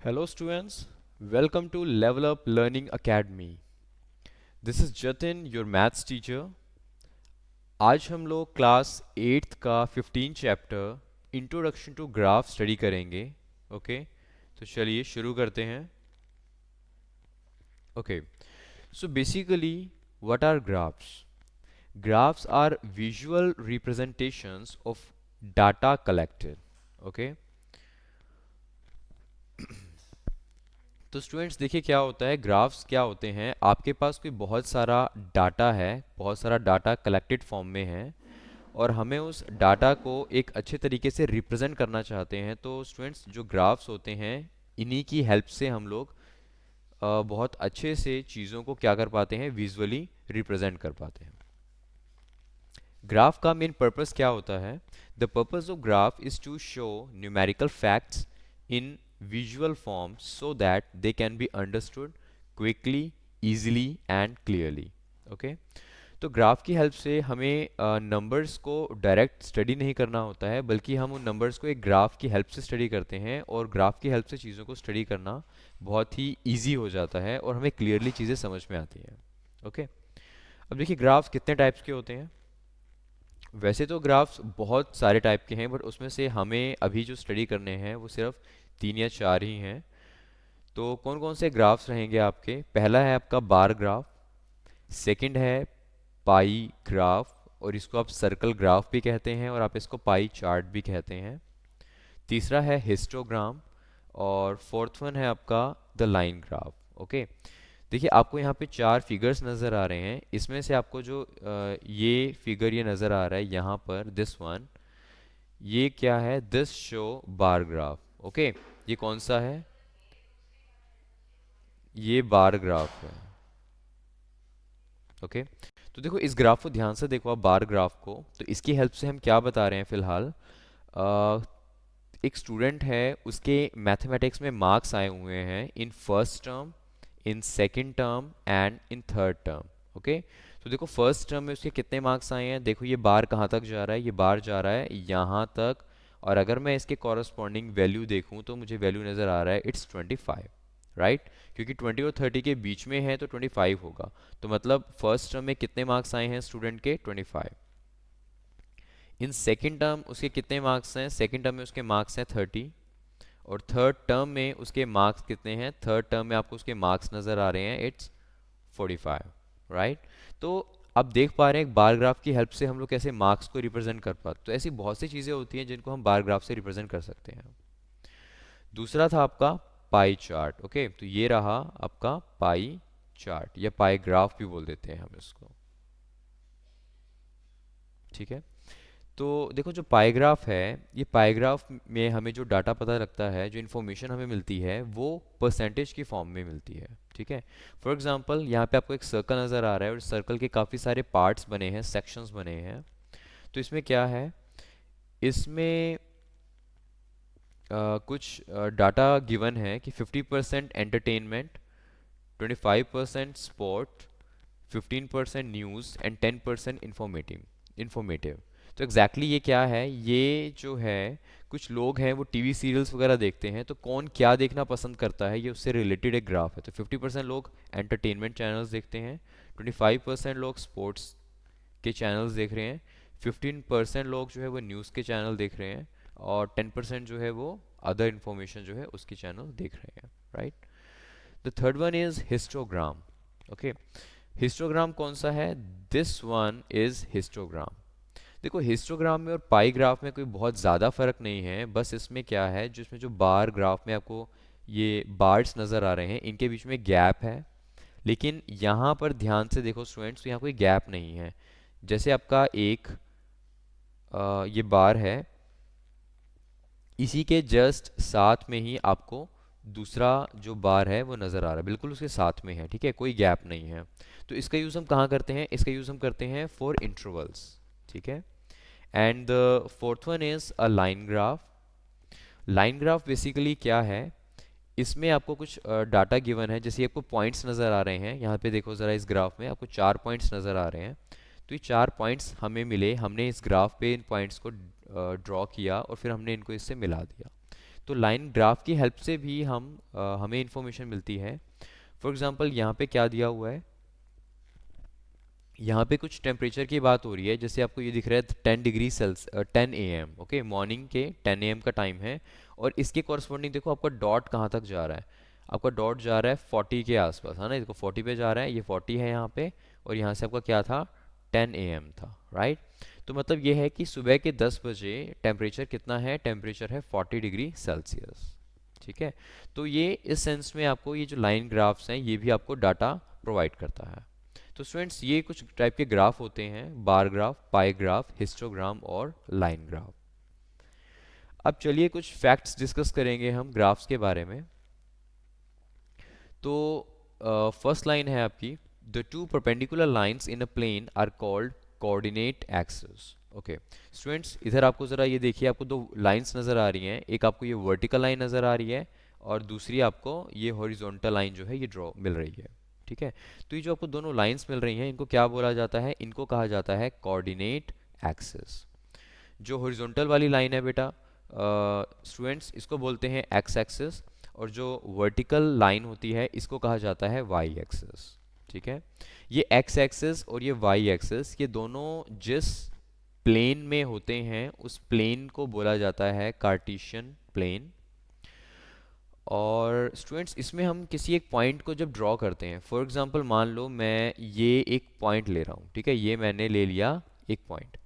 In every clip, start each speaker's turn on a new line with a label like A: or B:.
A: Hello students, welcome to Level Up Learning Academy. This is Jatin, your maths teacher. आज हम लोग class 8th का 15 chapter introduction to graph स्टडी करेंगे. Okay, तो चलिए शुरू करते हैं. Okay, so basically what are graphs? Graphs are visual representations of data collected. Okay, तो स्टूडेंट्स देखिए क्या होता है. ग्राफ्स क्या होते हैं? आपके पास कोई बहुत सारा डाटा है, बहुत सारा डाटा कलेक्टेड फॉर्म में है और हमें उस डाटा को एक अच्छे तरीके से रिप्रेजेंट करना चाहते हैं. तो स्टूडेंट्स जो ग्राफ्स होते हैं इन्हीं की हेल्प से हम लोग बहुत अच्छे से चीज़ों को क्या कर पाते हैं, विजुअली रिप्रेजेंट कर पाते हैं. ग्राफ का मेन पर्पस क्या होता है? The purpose of graph is to show numerical facts in visual form so that they can be understood quickly, easily and clearly. Okay, तो ग्राफ की हेल्प से हमें नंबर्स को डायरेक्ट स्टडी नहीं करना होता है, बल्कि हम उन नंबर्स को एक ग्राफ की हेल्प से स्टडी करते हैं और ग्राफ की हेल्प से चीज़ों को स्टडी करना बहुत ही ईजी हो जाता है और हमें क्लियरली चीज़ें समझ में आती हैं. ओके, अब देखिए ग्राफ्स कितने टाइप्स के होते हैं. वैसे तो ग्राफ्स बहुत सारे टाइप के हैं, बट उसमें से हमें अभी जो स्टडी करने हैं वो सिर्फ 3 या 4 ही हैं. तो कौन कौन से ग्राफ्स रहेंगे आपके? पहला है आपका बार ग्राफ, सेकंड है पाई ग्राफ और इसको आप सर्कल ग्राफ भी कहते हैं और आप इसको पाई चार्ट भी कहते हैं. तीसरा है हिस्टोग्राम और फोर्थ वन है आपका द लाइन ग्राफ. ओके, देखिए आपको यहाँ पे 4 फिगर्स नज़र आ रहे हैं. इसमें से आपको जो ये फिगर ये नज़र आ रहा है यहाँ पर, दिस वन, ये क्या है? This show bar graph. Okay, ये कौन सा है? ये बार ग्राफ है. ओके, तो देखो इस ग्राफ को ध्यान से देखो आप, बार ग्राफ को. तो इसकी हेल्प से हम क्या बता रहे हैं फिलहाल? अ, एक स्टूडेंट है, उसके मैथमेटिक्स में मार्क्स आए हुए हैं in first term, in second term and in third term. Okay, तो देखो फर्स्ट टर्म में उसके कितने मार्क्स आए हैं. देखो ये बार कहाँ तक जा रहा है? ये बार जा रहा है यहाँ तक. और अगर मैं इसके कॉरस्पॉन्डिंग वैल्यू देखूँ तो मुझे वैल्यू नज़र आ रहा है इट्स 25. राइट, क्योंकि 20 और 30 के बीच में है तो 25 होगा. तो मतलब फर्स्ट टर्म में कितने मार्क्स आए हैं स्टूडेंट के? 25. इन सेकेंड टर्म उसके कितने मार्क्स हैं? सेकेंड टर्म में उसके मार्क्स हैं 30. और थर्ड टर्म में उसके मार्क्स कितने हैं? थर्ड टर्म में आपको उसके मार्क्स नज़र आ रहे हैं इट्स 45. राइट, तो अब देख पा रहे हैं बार ग्राफ की हेल्प से हम लोग कैसे मार्क्स को रिप्रेजेंट कर पाते. तो ऐसी बहुत सी चीज़ें होती हैं जिनको हम बार ग्राफ से रिप्रेजेंट कर सकते हैं. दूसरा था आपका पाई चार्ट. ओके, तो ये रहा आपका पाई चार्ट या पाई ग्राफ भी बोल देते हैं हम इसको. ठीक है, तो देखो जो पाईग्राफ है, ये पाईग्राफ में हमें जो डाटा पता लगता है, जो इन्फॉर्मेशन हमें मिलती है वो परसेंटेज की फॉर्म में मिलती है. ठीक है, फॉर एग्जांपल यहाँ पे आपको एक सर्कल नज़र आ रहा है और सर्कल के काफ़ी सारे पार्ट्स बने हैं, सेक्शंस बने हैं. तो इसमें क्या है? इसमें कुछ डाटा गिवन है कि 50% entertainment, 25% sport, 15% news and 10% informative. तो एग्जैक्टली ये क्या है? ये जो है, कुछ लोग हैं वो टीवी सीरियल्स वगैरह देखते हैं, तो कौन क्या देखना पसंद करता है ये उससे रिलेटेड एक ग्राफ है. तो 50% लोग एंटरटेनमेंट चैनल्स देखते हैं, 25% लोग स्पोर्ट्स के चैनल्स देख रहे हैं, 15% लोग जो है वो न्यूज़ के चैनल देख रहे हैं और 10% जो है वो अदर इन्फॉर्मेशन जो है उसकी चैनल देख रहे हैं. Right, the third one is histogram. Okay, histogram कौन सा है? This one is histogram. देखो हिस्टोग्राम में और पाई ग्राफ में कोई बहुत ज़्यादा फर्क नहीं है, बस इसमें क्या है, जिसमें जो बार ग्राफ में आपको ये बार्स नज़र आ रहे हैं इनके बीच में गैप है, लेकिन यहाँ पर ध्यान से देखो स्टूडेंट्स, तो यहाँ कोई गैप नहीं है. जैसे आपका एक ये बार है, इसी के जस्ट साथ में ही आपको दूसरा जो बार है वो नज़र आ रहा है, बिल्कुल उसके साथ में है. ठीक है, कोई गैप नहीं है. तो इसका यूज़ हम कहाँ करते हैं? इसका यूज़ हम करते हैं फॉर इंटरवल्स. ठीक है, and the fourth one is a line graph. Line graph basically क्या है? इसमें आपको कुछ डाटा गिवन है, जैसे आपको पॉइंट्स नज़र आ रहे हैं यहाँ पे. देखो ज़रा इस ग्राफ में आपको 4 पॉइंट्स नज़र आ रहे हैं. तो ये 4 पॉइंट्स हमें मिले, हमने इस ग्राफ पे इन पॉइंट्स को ड्रॉ किया और फिर हमने इनको इससे मिला दिया. तो लाइन ग्राफ की हेल्प से भी हमें इंफॉर्मेशन मिलती है। फॉर एग्जांपल यहाँ पे क्या दिया हुआ है, यहाँ पे कुछ टेम्परेचर की बात हो रही है, जैसे आपको ये दिख रहा है 10 degree celsius 10 AM, okay, morning के 10 AM का टाइम है। और इसके कॉरस्पॉन्डिंग देखो आपका डॉट कहाँ तक जा रहा है, आपका डॉट जा रहा है 40 के आसपास, है ना, इसको 40 पे जा रहा है, ये 40 है यहाँ पे, और यहाँ से आपका क्या था, 10 AM था, राइट। तो मतलब ये है कि सुबह के 10 बजे टेम्परेचर कितना है, टेम्परेचर है 40 डिग्री सेल्सियस, ठीक है। तो ये इस सेंस में आपको ये जो लाइन ग्राफ्स हैं ये भी आपको डाटा प्रोवाइड करता है। तो स्टूडेंट्स ये कुछ टाइप के ग्राफ होते हैं, बार ग्राफ, पाई ग्राफ, हिस्टोग्राम और लाइन ग्राफ। अब चलिए कुछ फैक्ट्स डिस्कस करेंगे हम ग्राफ्स के बारे में। तो फर्स्ट लाइन है आपकी, the two perpendicular lines in a plane are called coordinate axis. Okay students, इधर आपको ज़रा ये देखिए, आपको दो लाइंस नज़र आ रही हैं, एक आपको ये वर्टिकल लाइन नज़र आ रही है और दूसरी आपको ये हॉरिजॉन्टल लाइन जो है ये ड्रॉ मिल रही है, ठीक है। तो ये जो आपको दोनों लाइंस मिल रही हैं इनको क्या बोला जाता है, इनको कहा जाता है कोऑर्डिनेट एक्सिस। जो हॉरिजॉन्टल वाली लाइन है बेटा स्टूडेंट्स, इसको बोलते हैं एक्स एक्सिस, और जो वर्टिकल लाइन होती है इसको कहा जाता है वाई एक्सिस, ठीक है। ये एक्स एक्सिस और ये वाई एक्सिस ये दोनों जिस प्लेन में होते हैं उस प्लेन को बोला जाता है कार्टेशियन प्लेन। और स्टूडेंट्स इसमें हम किसी एक पॉइंट को जब ड्रॉ करते हैं, फॉर एग्जांपल मान लो मैं ये एक पॉइंट ले रहा हूँ, ठीक है, ये मैंने ले लिया एक पॉइंट,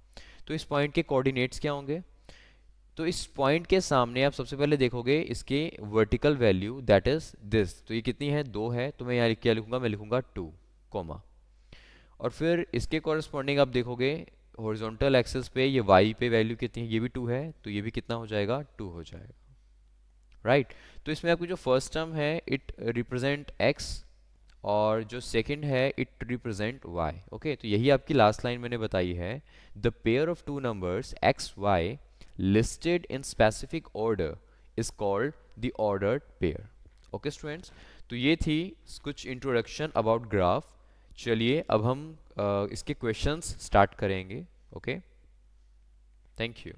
A: तो इस पॉइंट के कोऑर्डिनेट्स क्या होंगे, तो इस पॉइंट के सामने आप सबसे पहले देखोगे इसके vertical value that is this, तो ये कितनी है, 2 है, तो मैं यहाँ क्या लिखूंगा, मैं लिखूंगा 2 कोमा। और फिर इसके कॉरस्पॉन्डिंग आप देखोगे हॉरिजॉन्टल एक्सिस पे ये वाई पे वैल्यू कितनी है, ये भी 2 है, तो ये भी कितना हो जाएगा, 2 हो जाएगा, राइट। तो इसमें आपकी जो फर्स्ट टर्म है इट रिप्रेजेंट एक्स, और जो सेकंड है इट रिप्रेजेंट वाई, ओके। तो यही आपकी लास्ट लाइन मैंने बताई है, the pair of two numbers X Y listed in specific order is called the ordered pair, okay students. तो ये थी कुछ इंट्रोडक्शन अबाउट ग्राफ। चलिए अब हम इसके क्वेश्चंस स्टार्ट करेंगे, ओके, थैंक यू।